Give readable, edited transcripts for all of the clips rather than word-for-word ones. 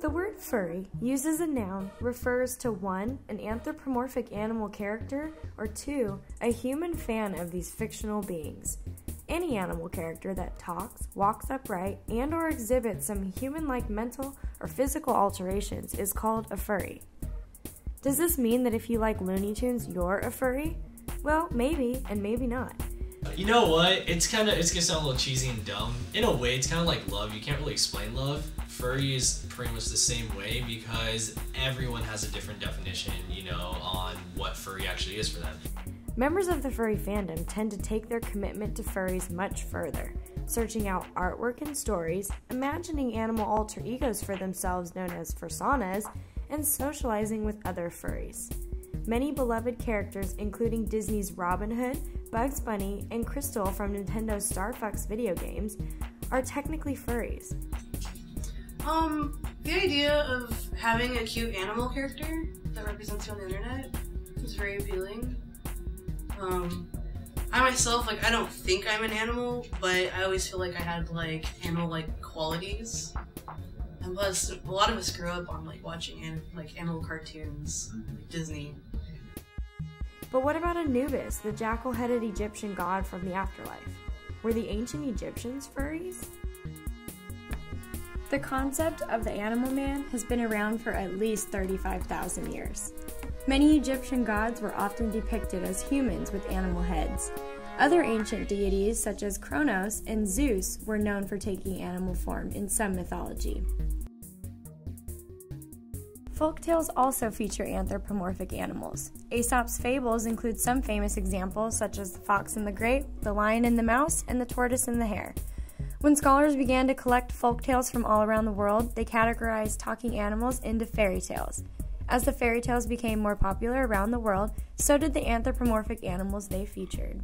The word furry, used as a noun, refers to 1. An anthropomorphic animal character, or 2. A human fan of these fictional beings. Any animal character that talks, walks upright, and or exhibits some human-like mental or physical alterations is called a furry. Does this mean that if you like Looney Tunes, you're a furry? Well, maybe, and maybe not. You know what? It's gonna sound a little cheesy and dumb. In a way, it's kind of like love. You can't really explain love. Furry is pretty much the same way because everyone has a different definition, on what furry actually is for them. Members of the furry fandom tend to take their commitment to furries much further, searching out artwork and stories, imagining animal alter egos for themselves known as fursonas, and socializing with other furries. Many beloved characters, including Disney's Robin Hood, Bugs Bunny, and Crystal from Nintendo's Star Fox video games, are technically furries. The idea of having a cute animal character that represents you on the internet is very appealing. I myself, I don't think I'm an animal, but I always feel like I had, animal-like qualities. And plus, a lot of us grew up on, watching, animal cartoons, like Disney. But what about Anubis, the jackal-headed Egyptian god from the afterlife? Were the ancient Egyptians furries? The concept of the animal man has been around for at least 35,000 years. Many Egyptian gods were often depicted as humans with animal heads. Other ancient deities, such as Kronos and Zeus, were known for taking animal form in some mythology. Folktales also feature anthropomorphic animals. Aesop's fables include some famous examples such as the fox and the grape, the lion and the mouse, and the tortoise and the hare. When scholars began to collect folktales from all around the world, they categorized talking animals into fairy tales. As the fairy tales became more popular around the world, so did the anthropomorphic animals they featured.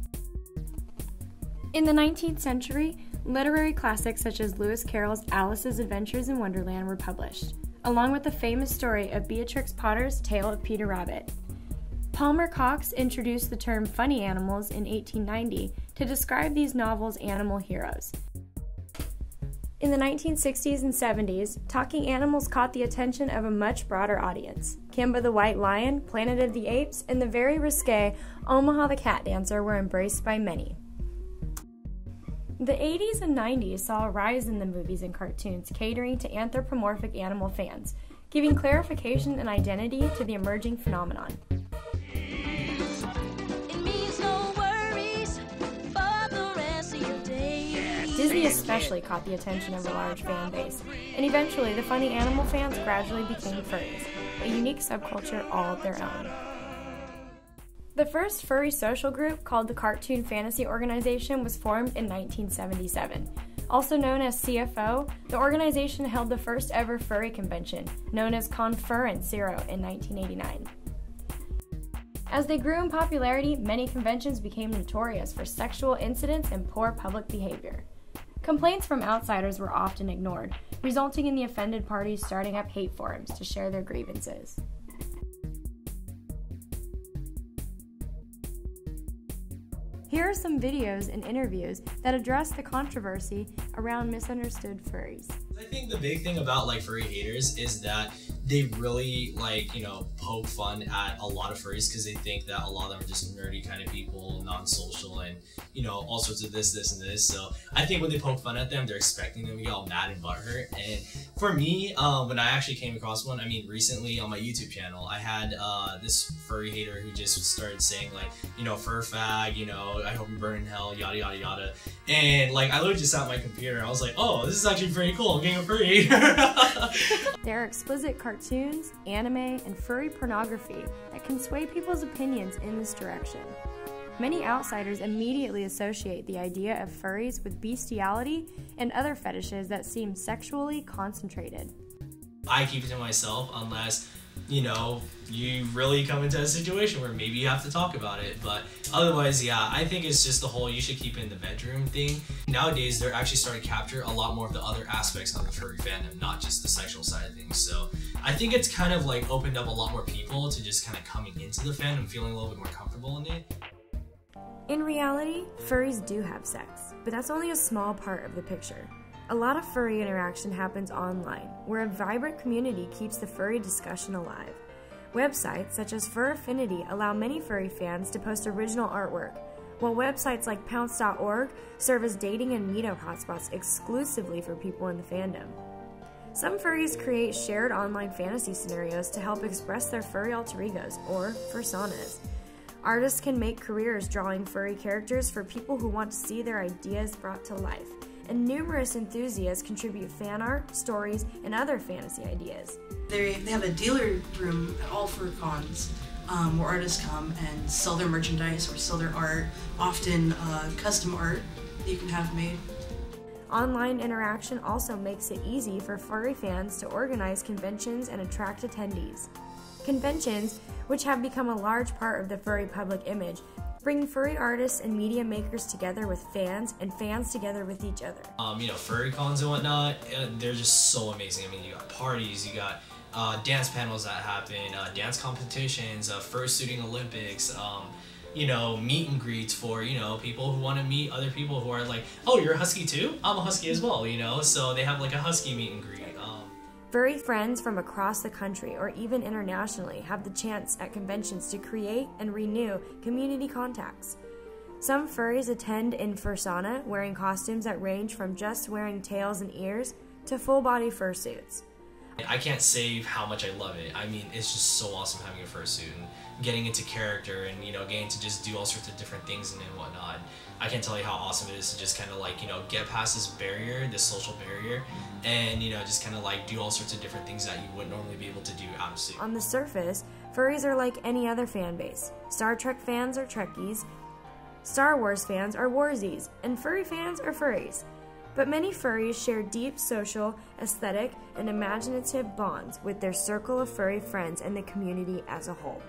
In the 19th century, literary classics such as Lewis Carroll's Alice's Adventures in Wonderland were published, along with the famous story of Beatrix Potter's Tale of Peter Rabbit. Palmer Cox introduced the term funny animals in 1890 to describe these novels' animal heroes. In the 1960s and 70s, talking animals caught the attention of a much broader audience. Kimba the White Lion, Planet of the Apes, and the very risque Omaha the Cat Dancer were embraced by many. The 80s and 90s saw a rise in the movies and cartoons catering to anthropomorphic animal fans, giving clarification and identity to the emerging phenomenon. Disney especially caught the attention of a large fan base, and eventually the funny animal fans gradually became furries, a unique subculture all of their own. The first furry social group, called the Cartoon Fantasy Organization, was formed in 1977. Also known as CFO, the organization held the first ever furry convention, known as Conference Zero, in 1989. As they grew in popularity, many conventions became notorious for sexual incidents and poor public behavior. Complaints from outsiders were often ignored, resulting in the offended parties starting up hate forums to share their grievances. Here are some videos and interviews that address the controversy around misunderstood furries. I think the big thing about furry haters is that they really poke fun at a lot of furries because they think that a lot of them are just nerdy kind of people, non-social, and all sorts of this and this. So I think when they poke fun at them, they're expecting them to get all mad and butthurt. And for me, when I actually came across one, recently on my YouTube channel, I had this furry hater who just started saying FurFAQ, I hope you burn in hell, yada yada yada. And I literally just sat on my computer and I was like, oh, this is actually pretty cool. I'm getting a furry hater. There are explicit cartoons, anime, and furry pornography that can sway people's opinions in this direction. Many outsiders immediately associate the idea of furries with bestiality and other fetishes that seem sexually concentrated. I keep it to myself unless, you really come into a situation where maybe you have to talk about it. But otherwise, yeah, I think it's just the whole you should keep it in the bedroom thing. Nowadays, they're actually starting to capture a lot more of the other aspects of the furry fandom, not just the sexual side of things. So I think it's kind of opened up a lot more people to just kind of coming into the fandom, feeling a little bit more comfortable in it. In reality, furries do have sex, but that's only a small part of the picture. A lot of furry interaction happens online, where a vibrant community keeps the furry discussion alive. Websites such as Fur Affinity allow many furry fans to post original artwork, while websites like Pounce.org serve as dating and meetup hotspots exclusively for people in the fandom. Some furries create shared online fantasy scenarios to help express their furry alter egos, or fursonas. Artists can make careers drawing furry characters for people who want to see their ideas brought to life, and numerous enthusiasts contribute fan art, stories, and other fantasy ideas. They have a dealer room at all FurCons where artists come and sell their merchandise or sell their art, often custom art that you can have made. Online interaction also makes it easy for furry fans to organize conventions and attract attendees. Conventions, which have become a large part of the furry public image, bring furry artists and media makers together with fans, and fans together with each other. Furry cons and whatnot, they're just so amazing. I mean, you got parties, you got dance panels that happen, dance competitions, fursuiting Olympics, meet and greets for, people who want to meet other people who are like, oh, you're a husky too? I'm a husky as well, so they have like a husky meet and greet. Furry friends from across the country or even internationally have the chance at conventions to create and renew community contacts. Some furries attend in fursona, wearing costumes that range from just wearing tails and ears to full-body fursuits. I can't say how much I love it. I mean, it's just so awesome having a fursuit and getting into character and, getting to just do all sorts of different things and whatnot. I can't tell you how awesome it is to just kind of get past this barrier, this social barrier, and, just kind of do all sorts of different things that you wouldn't normally be able to do out of suit. On the surface, furries are like any other fan base. Star Trek fans are Trekkies, Star Wars fans are Warsies, and furry fans are furries. But many furries share deep social, aesthetic, and imaginative bonds with their circle of furry friends and the community as a whole.